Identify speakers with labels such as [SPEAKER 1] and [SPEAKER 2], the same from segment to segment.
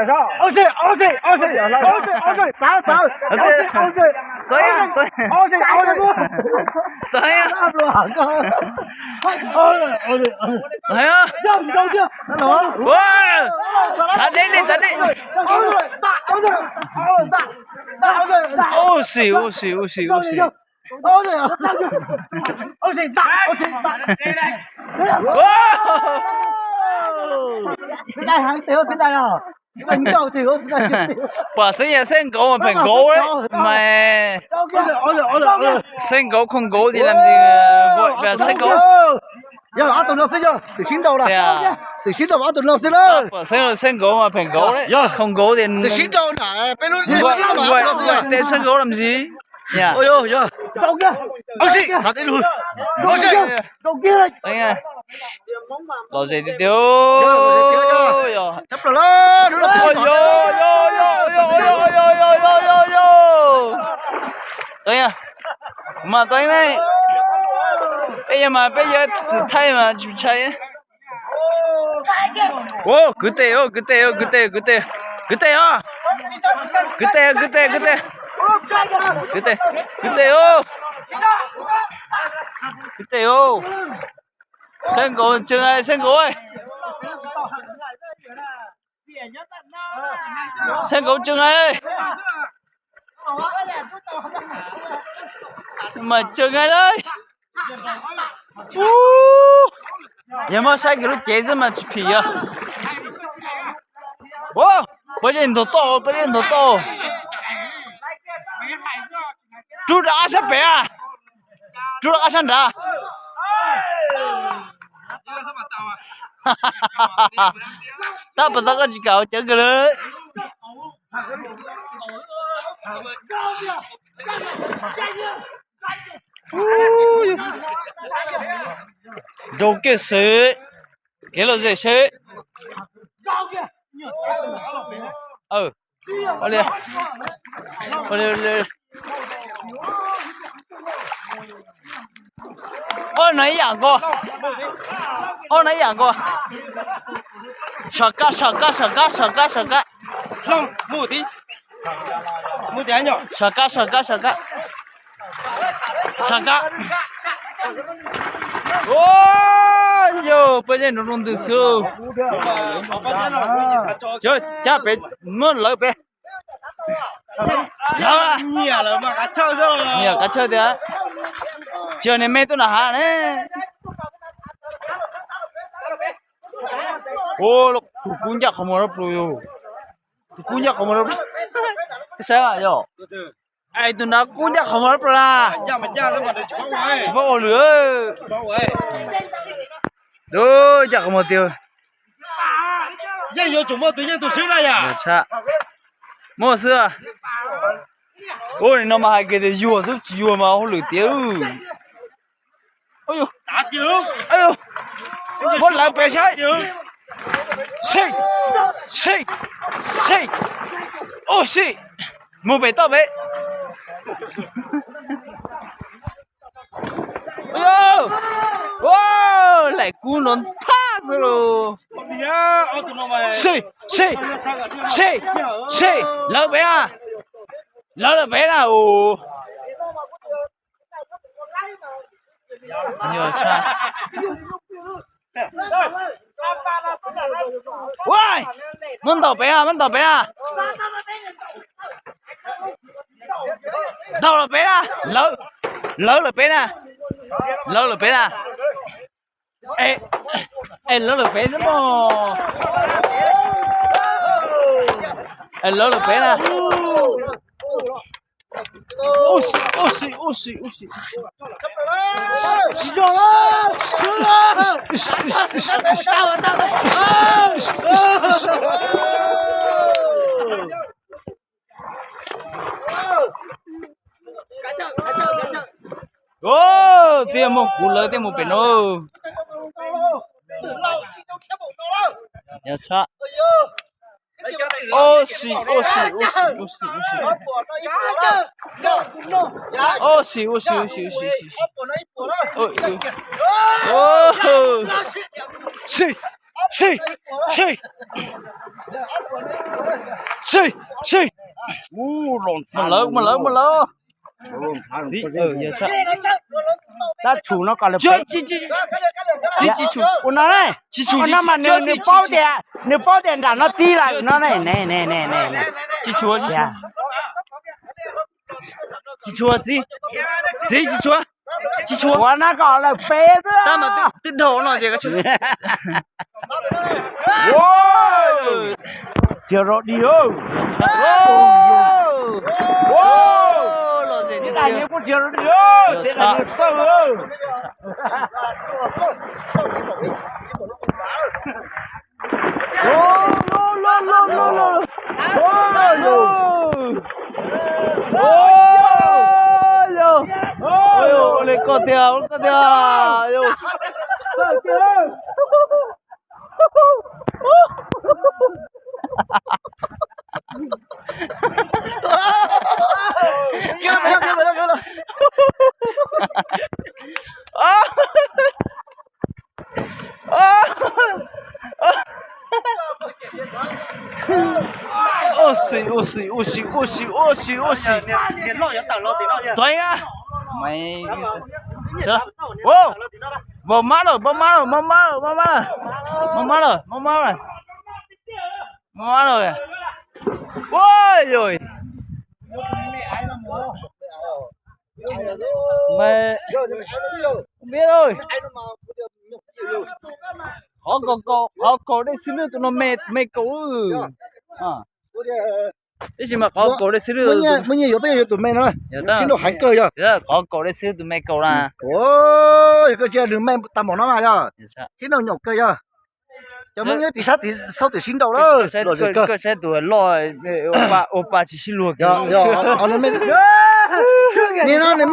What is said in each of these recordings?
[SPEAKER 1] 呀，啥？二岁，打，二岁，
[SPEAKER 2] 对呀，对呀，
[SPEAKER 1] 差不多啊，
[SPEAKER 2] 係啊，哇，擦你，好事，哇！
[SPEAKER 1] 现在还最后现在啊，很高最后现在。
[SPEAKER 2] 把聲嘢升高啊，平高咧，唔係升高控高啲諗住我唔升高。
[SPEAKER 1] 要阿董老師咗，就先到啦。
[SPEAKER 2] 對啊，
[SPEAKER 1] 就先到阿董老師啦。
[SPEAKER 2] 把升高嘛，平高咧，控高啲。
[SPEAKER 1] 就先到嗱，俾老
[SPEAKER 2] 喂，跌升高諗住。呀，
[SPEAKER 1] 哎呦，到嘅，老師，查啲路，老師，到嘅啦。
[SPEAKER 2] 哎呀，老師啲屌，
[SPEAKER 1] 哟，執咗啦，老師。
[SPEAKER 2] 對呀，mà tới này, bây giờ chỉ thay mà chịu chơi á. Ô, cứ tè à, cứ tè ô. Sen cổ chừng này, sen cổ ơi. Sen cổ chừng này ơi. Mà chừng này đây. Vậy mà sai cái lúc chế ra mà chỉ phì à. Wow, bây giờ nó to. Chú đã sắp bé à? Chú đã sắp đã. Ta bắt đầu chỉ cào chân cái đấy. Đồ cái sữa, cái là gì sữa? Olha. Ô nãy dạng cô. Sợ cá.
[SPEAKER 1] Long, mua tí anh nhở?
[SPEAKER 2] Sợ cá. Ôi yo, bây giờ nó rung từ xưa. Chơi, cha bé muốn lợi bé.
[SPEAKER 1] Nhiều là mà cá chơi rồi.
[SPEAKER 2] Nhiều cá chơi đấy. Chiều này mẹ tôi là hả đấy. Ô, tụi cún chắc không có rồi. Cái sao vậy? Ai tụi nó cún chắc không có rồi.
[SPEAKER 1] Dạ mà dạ nó chỉ có vậy.
[SPEAKER 2] Chỉ có lửa. Đó, chắc không có tiêu.
[SPEAKER 1] Giờ vô chúng tôi tự xí này à?
[SPEAKER 2] Dạ. Mua sữa. Ôi nó mà hai cái thì vừa mà không lửa tiêu. Ôi
[SPEAKER 1] Đã chưa?
[SPEAKER 2] ôi muốn lại bé sai. Xì. Ô xì. Mua bé tao bé. Ôi wow, lại cú nó phá rồi. Xì. Lỡ bé à? Lỡ bé nào? Nhiều cha. Ôi, muốn tàu bé à? Đâu là bé à? Lỡ là bé à? Ê, lỡ là bé lắm mà. Ê, lỡ là bé à? Ô xì. Ô, tiêm một cú lớn, tiêm một biển ô. Nhớ cha. Ô xì. Xì, xì. Mà lớn. Gì? Giờ chắc.
[SPEAKER 3] ta chủ nó còn là
[SPEAKER 2] Chị chủ.
[SPEAKER 3] của nó này
[SPEAKER 2] Chị chủ.
[SPEAKER 3] nó mà nếu bao tiền trả nó ti lại nó này này
[SPEAKER 2] Chị chúa. Chị chúa.
[SPEAKER 3] của nó còn là phê nữa
[SPEAKER 2] Ta mà tin đồ nó gì cái chú. Wow.
[SPEAKER 3] chiều rồi đi ơi
[SPEAKER 2] Lo gì
[SPEAKER 3] cái này cũng chiều rồi đi ơi thế là được sao ơi
[SPEAKER 2] Ôi con theo yo. Oxi. Đấy á. Mày sao? Wow. Bom má rồi. Ôi rồi. Mày không biết rồi. Họ có đấy xin tụi nó mệt cũ. Thế mà có đấy xin
[SPEAKER 1] mới nhiều bây giờ tụi mày nói xin đồ hải cơ rồi
[SPEAKER 2] có đấy xin tụi mày cậu là
[SPEAKER 1] ôi cái chuyện đừng mày tầm bỏ nó mà rồi xin đồ nhục cơ rồi cho mấy tí sát thì sau thì xin đầu đó rồi cơ
[SPEAKER 2] cái xe tụi lo opa chỉ xin luôn
[SPEAKER 1] ở đây mày nè nó nè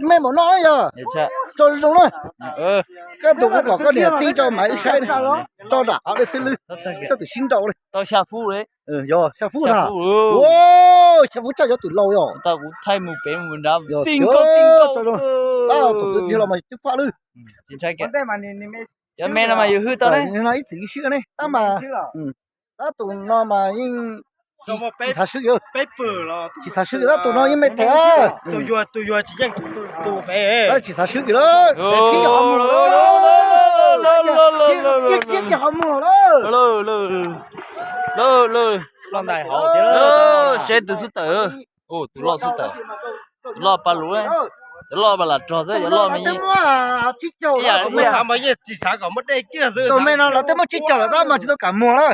[SPEAKER 1] mày bỏ nó rồi cho đúng rồi cái tụi có cái này tí cho mày sai này cho đã ở đây xin lư cho tụi xin đầu này
[SPEAKER 2] tao xa phu đấy
[SPEAKER 1] rồi xa phu nào wow xa phu cho tụi lâu rồi
[SPEAKER 2] tao cũng thay một bé một đám
[SPEAKER 1] tinh câu tao tụi đi làm mày tiếp pha lư
[SPEAKER 2] chính xác
[SPEAKER 3] đây mà
[SPEAKER 2] ya mẹ nó mà yêu hư tao đấy
[SPEAKER 1] nó ít chỉ sữa này tao mà tao tụi nó mà in chỉ xả sữa
[SPEAKER 4] paper là
[SPEAKER 1] chỉ xả sữa đó tụi nó in mấy thế
[SPEAKER 4] tôi vừa chỉ dành tôi về
[SPEAKER 1] đó chỉ xả sữa đó khi họ mua kia họ mua đó
[SPEAKER 4] làm đại họ thế đó
[SPEAKER 2] sẽ từ xuất tử tụi lo xuất tử tụi lo ba lúa ấy tụi lo ba là trò đấy tụi lo mày
[SPEAKER 1] chỉ chầu
[SPEAKER 4] mà sao mà chỉ sáng có mất đây kia rồi
[SPEAKER 1] tụi mày nó là tao mới chỉ chầu là tao mà chỉ tao cả mua đó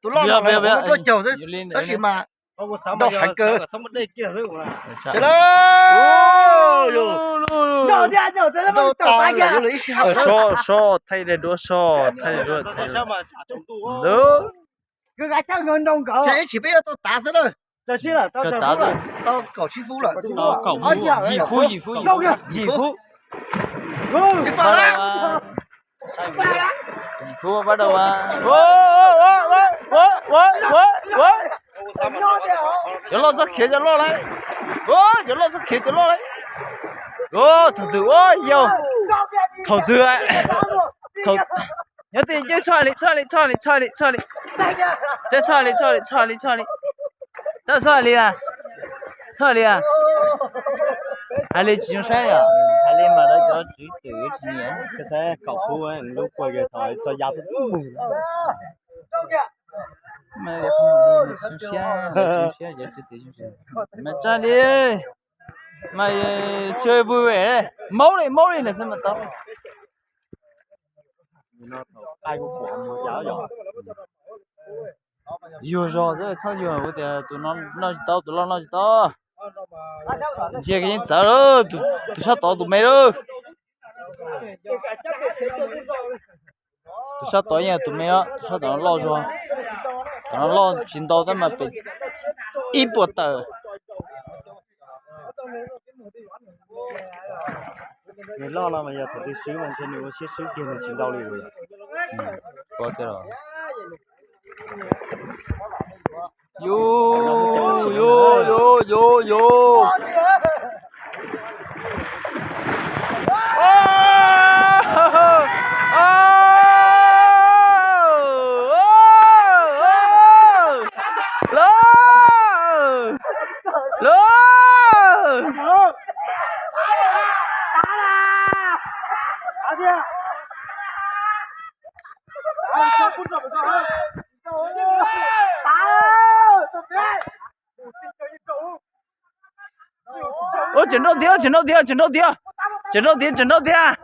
[SPEAKER 1] tụi lo mà nó chầu đấy đó chỉ mà đâu hải cơ
[SPEAKER 4] sao mất đây kia rồi
[SPEAKER 1] chết rồi
[SPEAKER 3] đâu ra đâu thế
[SPEAKER 1] đâu tao là lấy xí hấp
[SPEAKER 2] so thay để đua so
[SPEAKER 4] sao mà trả chồng tu
[SPEAKER 2] đúng
[SPEAKER 3] cái gái chắc ngon đông cậu
[SPEAKER 1] thế chỉ biết tao tá hết rồi
[SPEAKER 3] giờ xí là tao
[SPEAKER 1] tao cậu chi phú rồi
[SPEAKER 4] tao cậu
[SPEAKER 2] dì phú dì phú bắt đầu cho lo rất khế cho lo lại cho lo rất khế cho lo lại thằng tử yêu thằng tử thằng nhớ tiền chơi chơi đi ta chơi đi à hai lấy chỉ sai à hai lấy mà đó cho chữ tử chỉ nhé
[SPEAKER 4] cái xe cậu phu ấy lúc quay cái thời cho giáp
[SPEAKER 2] mà không đi xuống xe giờ chữ tử xuống xe mà chơi đi mà chơi vui vẻ máu đi là sao mà tao
[SPEAKER 4] ai cũng của mua cháo rồi
[SPEAKER 2] rồi sao rồi bây giờ tụi nó tao chia cái gì đó tụi sao tụi mày đó tụi sao tụi nhà tụi mày đó tụi sao tụi nó lo rồi tụi nó lo chiến đấu đó mà bị ít bột tờ
[SPEAKER 4] người lo là mà giờ thằng tôi xíu mà trên nó sẽ xíu tiền là chiến đấu liền rồi
[SPEAKER 2] có thế rồi yo 整到底，整到底，整到底，整到底，整到底啊！